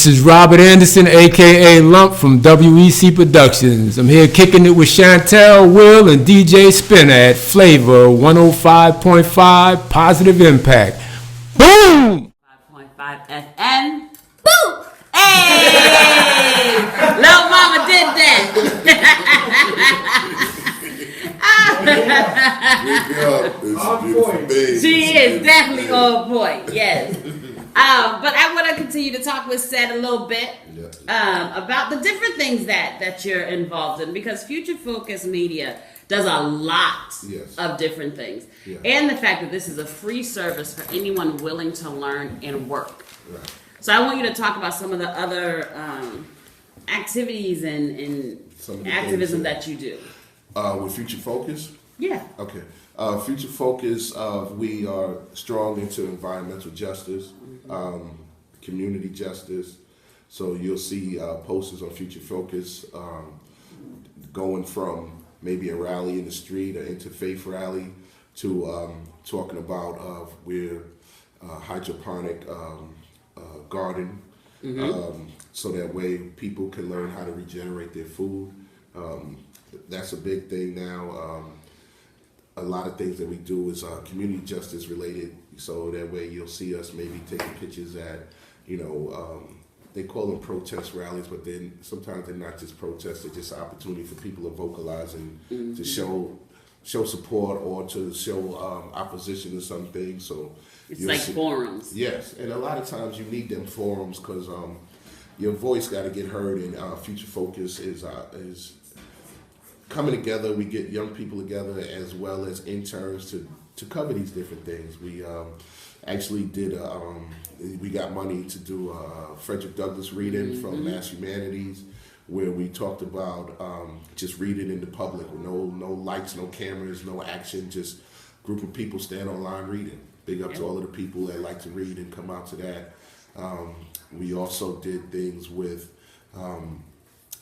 This is Robert Anderson, a.k.a. Lump from WEC Productions. I'm here kicking it with Chantel, Will, and DJ Spinner at Flavor 105.5 Positive Impact. Boom! 5.5 FM. Boom! Hey! Little mama did that. She is definitely on point, yes. But I want to continue to talk with Ced a little bit about the different things that you're involved in, because Future Focus Media does a lot of different things. Yeah. And the fact that this is a free service for anyone willing to learn and work. Right. So I want you to talk about some of the other activities and activism that you do. With Future Focus? Yeah. Okay. Future Focus, we are strong into environmental justice, community justice. So you'll see posters on Future Focus going from maybe a rally in the street, an interfaith rally, to talking about we're hydroponic garden, so that way people can learn how to regenerate their food. That's a big thing now. A lot of things that we do is community justice related, so that way you'll see us maybe taking pictures at, they call them protest rallies, but then sometimes they're not just protests, they're just an opportunity for people to vocalize and to show support or to show opposition to some things. So it's like forums. Yes, and a lot of times you need them forums because your voice got to get heard, and Future Focus is coming together. We get young people together as well as interns to cover these different things. We actually did we got money to do a Frederick Douglass reading from Mass Humanities, where we talked about just reading in the public with no lights, no cameras, no action, just group of people stand online reading. Big up to all of the people that like to read and come out to that. We also did things with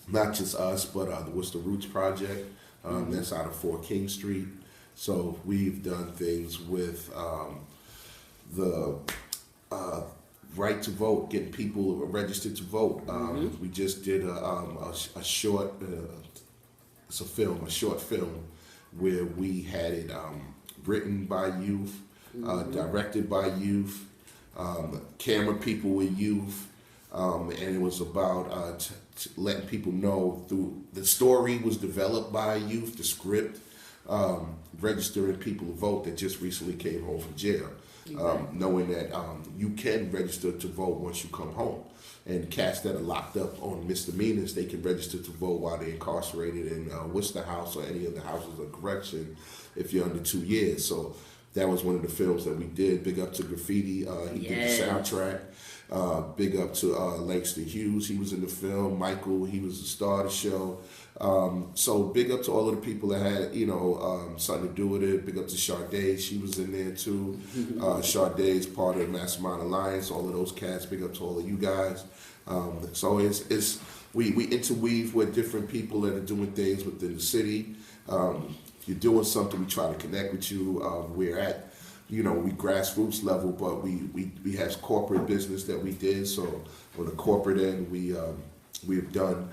not just us, but the What's the Roots Project, that's out of 4 King Street. So we've done things with the right to vote, getting people registered to vote. We just did a short, it's a short film, where we had it written by youth, directed by youth, camera people with youth, and it was about letting people know through the story was developed by youth, the script, registering people to vote that just recently came home from jail. Knowing that you can register to vote once you come home, and cats that are locked up on misdemeanors, they can register to vote while they're incarcerated in Worcester House or any of the houses of correction if you're under 2 years. So that was one of the films that we did. Big up to Graffiti, he did the soundtrack. Big up to Langston Hughes, he was in the film. Michael, he was the star of the show. So big up to all of the people that had, something to do with it. Big up to Sade, she was in there too. Sade is part of the Mastermind Alliance. All of those cats, big up to all of you guys. So we interweave with different people that are doing things within the city. If you're doing something, we try to connect with you. We're at, we grassroots level, but we have corporate business that we did. So on the corporate end, we've done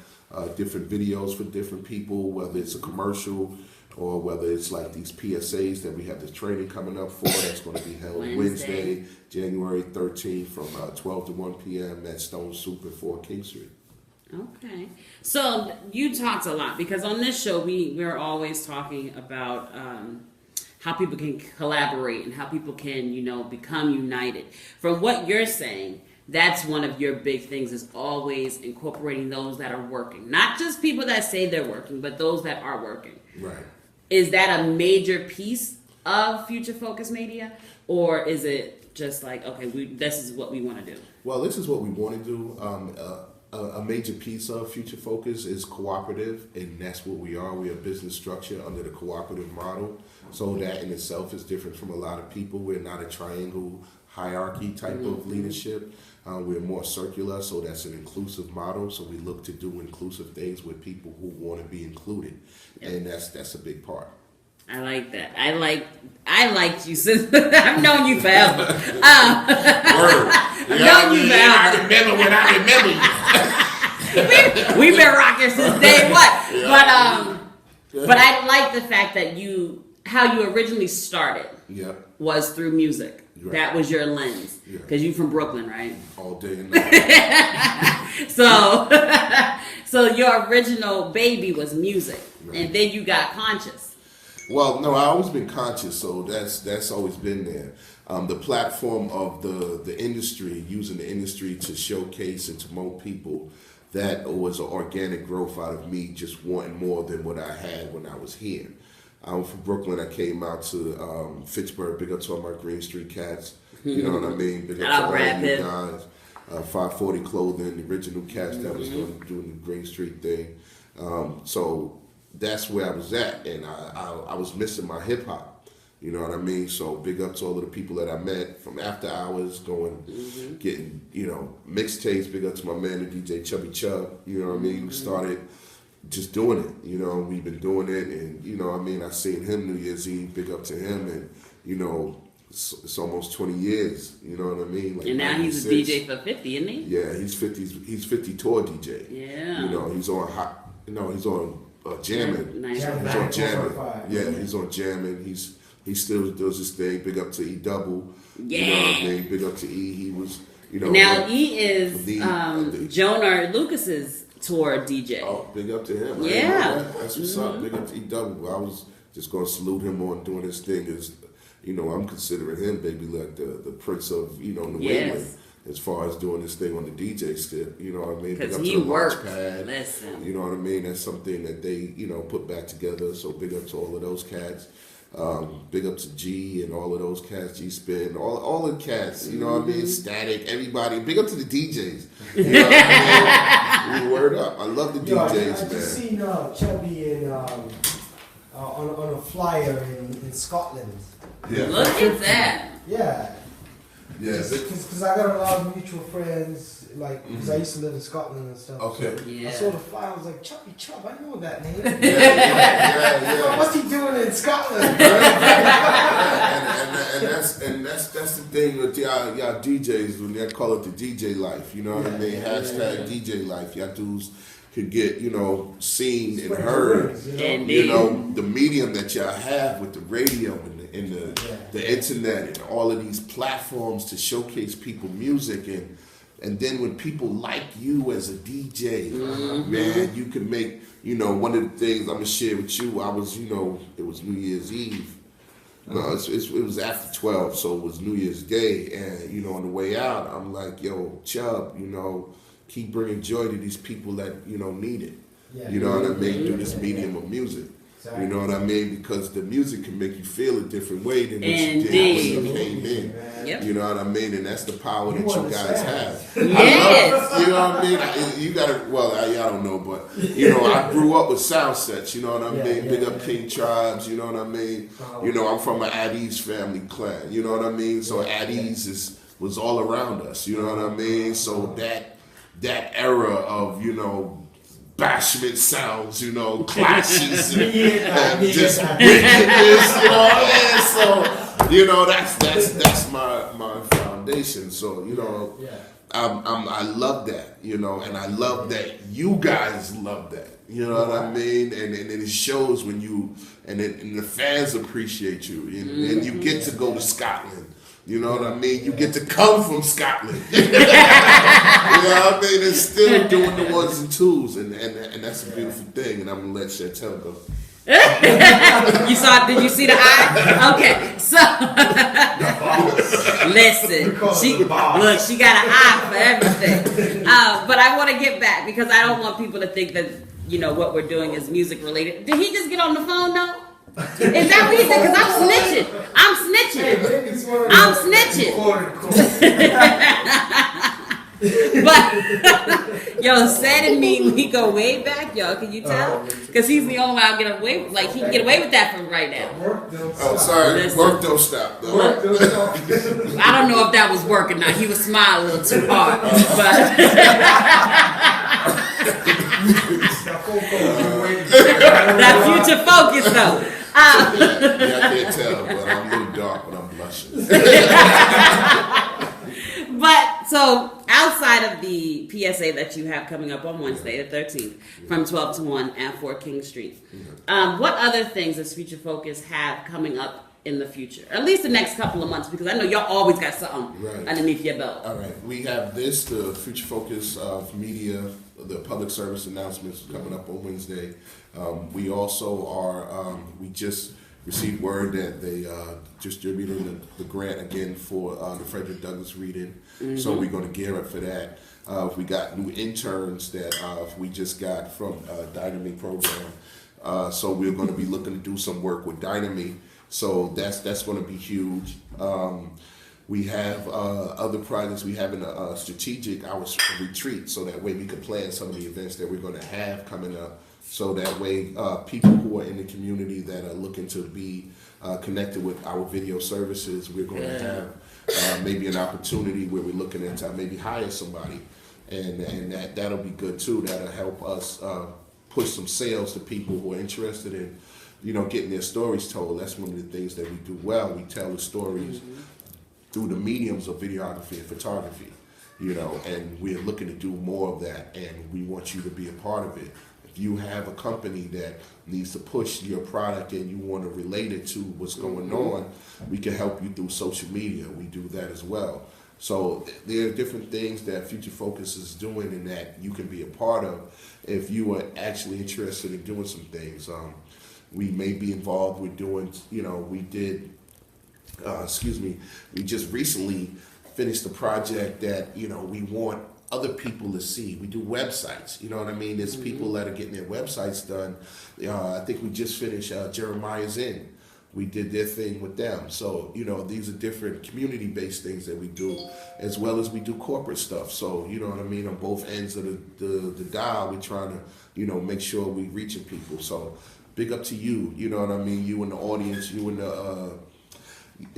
different videos for different people, whether it's a commercial or whether it's like these PSAs that we have this training coming up for. That's going to be held Wednesday, January 13th from 12 to 1 p.m. at Stone Soup at 4 King Street. Okay. So you talked a lot, because on this show we're always talking about how people can collaborate and how people can, become united. From what you're saying, that's one of your big things, is always incorporating those that are working. Not just people that say they're working, but those that are working. Right. Is that a major piece of Future Focus Media? Or is it just like, okay, this is what we want to do? Well, this is what we want to do. A major piece of Future Focus is cooperative, and that's what we are. We're a business structure under the cooperative model. So that in itself is different from a lot of people. We're not a triangle hierarchy type of leadership. We're more circular, so that's an inclusive model. So we look to do inclusive things with people who want to be included, and that's a big part. I like that. I liked you since I've known you forever. Word. I've known you forever. I remember when I remember you. We've been rocking since day one. Yeah. But I like the fact that how you originally started was through music. Right. That was your lens. Because you're from Brooklyn, right? All day and night. So your original baby was music. Right. And then you got conscious. Well, no, I've always been conscious, so that's always been there. The platform of the industry, using the industry to showcase and to promote people, that was an organic growth out of me just wanting more than what I had when I was here. I'm from Brooklyn. I came out to Fitchburg, big up to all my Green Street cats. You know what I mean? Big up to all you guys. 540 Clothing, the original cats that was doing the Green Street thing. So that's where I was at, and I was missing my hip hop. You know what I mean? So big up to all of the people that I met from after hours, getting mixtapes. Big up to my man, the DJ Chubby Chub. You know what I mean? We started just doing it. You know, we've been doing it, and you know what I mean. I seen him New Year's Eve. Big up to him, and you know, it's almost 20 years. You know what I mean? Like, and now 96. he's a DJ for 50, isn't he? Yeah, he's 50. He's 50 tour DJ. Yeah. You know, he's on hot. You know, he's on jamming. Nice. He's on jamming. Yeah, he's on jamming. He still does his thing. Big up to E Double. Yeah. You know what I mean? Big up to E. He was, Now E is Jonah Lucas's tour DJ. Oh, big up to him. Yeah. That's what's up. Big up to E Double. I was just gonna salute him on doing his thing. Is I'm considering him maybe like the prince of New England. As far as doing this thing on the DJ step, you know what I mean? Because he works. Listen. You know what I mean? That's something that they, put back together. So big up to all of those cats. Big up to G and all of those cats, G Spin, all the cats, you know what I mean? Static, everybody. Big up to the DJs. You know what I mean? Word up. I love the DJs, I just seen Chubby in, on a flyer in Scotland. Yeah. Look at that. Yeah. Yes. Because I got a lot of mutual friends, like, because I used to live in Scotland and stuff. Okay. So Yeah. I saw the flyer, I was like, Chubby Chub, I know that name. Yeah. What's he doing in Scotland? and that's the thing with y'all DJs, when they call it the DJ life, you know what I mean? Hashtag DJ life. Y'all dudes could get, seen and heard. The medium that y'all have with the radio and the internet and all of these platforms to showcase people music, and then when people like you as a DJ, man, you can make, one of the things I'm gonna share with you. I was, it was New Year's Eve. No, it was after 12, so it was New Year's Day, and on the way out, I'm like, yo, Chubb, keep bringing joy to these people that need it. Yeah. You know what I mean? Through this medium of music. Exactly. You know what I mean? Because the music can make you feel a different way than what you did when you came in. Yep. You know what I mean? And that's the power that you guys have. Yes. You know what I mean? You gotta. Well, I don't know, but I grew up with sound sets. You know what I mean? Big up King Tribes. You know what I mean? I'm from an Addies family clan. You know what I mean? So Addies was all around us. You know what I mean? So that era of bashment sounds, clashes, and just wickedness, So that's my foundation. So I love that, and I love that you guys love that. You know what I mean? And it shows when and the fans appreciate you, and you get to go to Scotland. You know what I mean? You get to come from Scotland. You know what I mean? And still doing the ones and twos, and that's a beautiful thing. And I'm gonna let Chantel go. Did you see the eye? Okay, so listen, she got an eye for everything. But I want to get back because I don't want people to think that what we're doing is music related. Did he just get on the phone though? Is that what he said? Because I'm snitching. But yo, Ced and me, we go way back, y'all. Can you tell? Because he's the only one I'll get away with. Like he can get away with that from right now. Oh, sorry. Listen. Work don't stop. Though. I don't know if that was working. Now he was smiling a little too hard, but. That future focus though. Yeah, I can't tell, but I'm a little dark, but I'm blushing. But so outside of the PSA that you have coming up on Wednesday, the 13th, from 12 to 1 at 4 King Street, what other things does Future Focus have coming up in the future? At least the next couple of months, because I know y'all always got something underneath your belt. All right, we have this, the Future Focus of media, the public service announcements coming up on Wednesday. We also are, we just received word that they distributed the grant again for the Frederick Douglass reading. So we're going to gear up for that. We got new interns that we just got from Dynamy program. So we're going to be looking to do some work with Dynamy. So that's going to be huge. We have other projects. We have a strategic retreat, so that way we can plan some of the events that we're going to have coming up. So that way, people who are in the community that are looking to be connected with our video services, we're going to have maybe an opportunity where we're looking at maybe hire somebody, and that'll be good too. That'll help us push some sales to people who are interested in, getting their stories told. That's one of the things that we do well. We tell the stories through the mediums of videography and photography, and we're looking to do more of that, and we want you to be a part of it. If you have a company that needs to push your product and you want to relate it to what's going on, we can help you through social media. We do that as well. So there are different things that Future Focus is doing and that you can be a part of if you are actually interested in doing some things. We may be involved with doing, we just recently finished a project that, we want other people to see. We do websites, you know what I mean? There's people that are getting their websites done. I think we just finished Jeremiah's Inn. We did their thing with them. So, these are different community-based things that we do, as well as we do corporate stuff. So, you know what I mean? On both ends of the dial, we're trying to, make sure we're reaching people. So, big up to you, you know what I mean? You in the audience, you in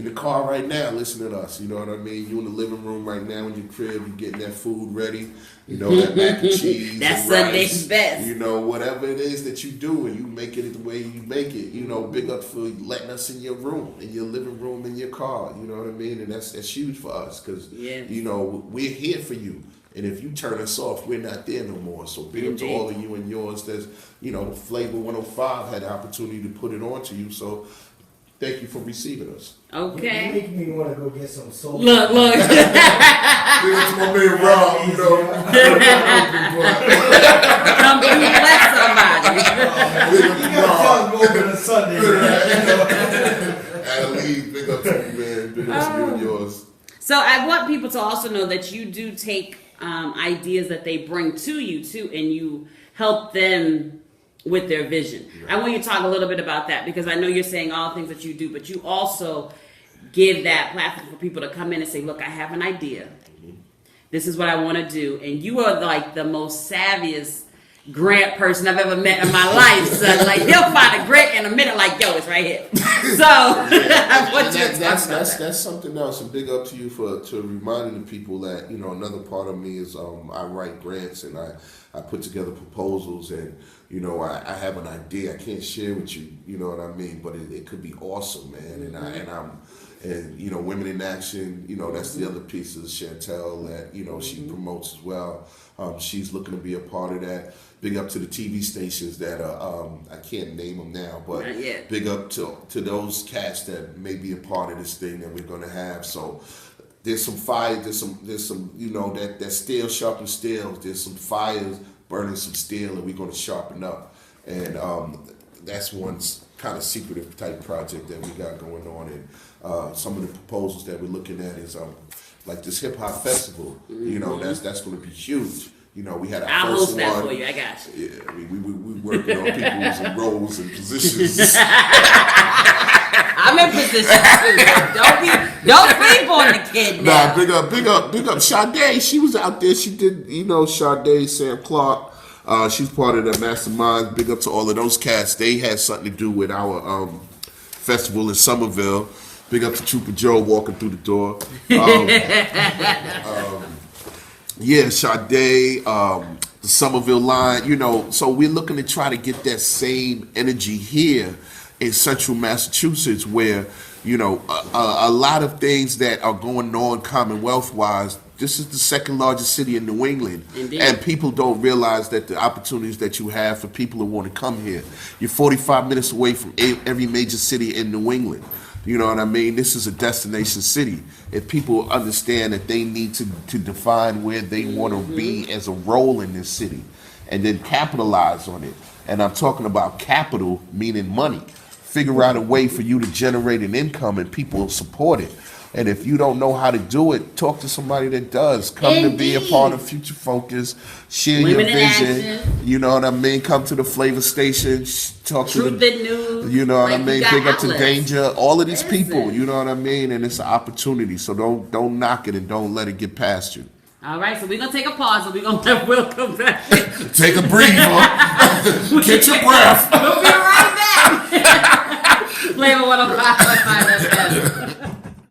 the car right now listening to us, you know what I mean? You in the living room right now in your crib, you getting that food ready, that mac and cheese. That's and rice, Sunday's best. Whatever it is that you do, and you make it the way you make it, big up for letting us in your room, in your living room, in your car, you know what I mean? And that's huge for us, because, we're here for you. And if you turn us off, we're not there no more. So big up to all of you and yours. There's, Flavor 105 had the opportunity to put it on to you. So thank you for receiving us. Okay. You make me want to go get some soul. Look. Big up to my man Rob, Come through and bless somebody. You got to open on Sunday. Adelaide, big up to you, man. Big up to you and yours. So I want people to also know that you do take ideas that they bring to you too, and you help them with their vision. Right. I want you to talk a little bit about that, because I know you're saying all the things that you do, but you also give that platform for people to come in and say, look, I have an idea. This is what I want to do. And you are like the most savviest grant person I've ever met in my life. So like, he'll find a grant in a minute like, yo, it's right here. So that's something else. And big up to you for reminding the people that, another part of me is I write grants and I put together proposals, and I have an idea I can't share with you, you know what I mean, but it could be awesome, man. And Women in Action, that's the other piece of Chantel that she promotes as well. She's looking to be a part of that. Big up to the TV stations that are, I can't name them now, but big up to those cats that may be a part of this thing that we're going to have. So there's some fire, there's some that steel sharpens steel. There's some fires burning some steel, and we're going to sharpen up. And that's one kind of secretive type project that we got going on. And some of the proposals that we're looking at is like this hip hop festival. That's going to be huge. We had our I'll first host that one. for you. I got you. Yeah, we working on people's roles and positions. I'm in position too. Don't sleep on the kid now. Nah, big up. Sade, she was out there. She did, Sade, Sam Clark. She's part of the mastermind. Big up to all of those cats. They had something to do with our festival in Somerville. Big up to Trooper Joe walking through the door. Yeah, Sade, the Somerville line, so we're looking to try to get that same energy here in central Massachusetts where, you know, a lot of things that are going on Commonwealth-wise. This is the second largest city in New England. Indeed. And people don't realize that the opportunities that you have for people who want to come here. You're 45 minutes away from every major city in New England. You know what I mean? This is a destination city. If people understand that they need to define where they want to be as a role in this city and then capitalize on it. And I'm talking about capital, meaning money. Figure out a way for you to generate an income and people will support it. And if you don't know how to do it, talk to somebody that does. Come to be a part of Future Focus. Share Women your in vision. Action. You know what I mean? Come to the Flavor Station. Talk Truth to and News. you know what I Like, mean? you got Big up to outlets. Danger. All of these Listen. people. You know what I mean? And it's an opportunity. So don't knock it and don't let it get past you. All right, so we're going to take a pause and we're going to let Will come back. Take a breather. Get your breath. We'll be right back. Flavor 105.5 FM.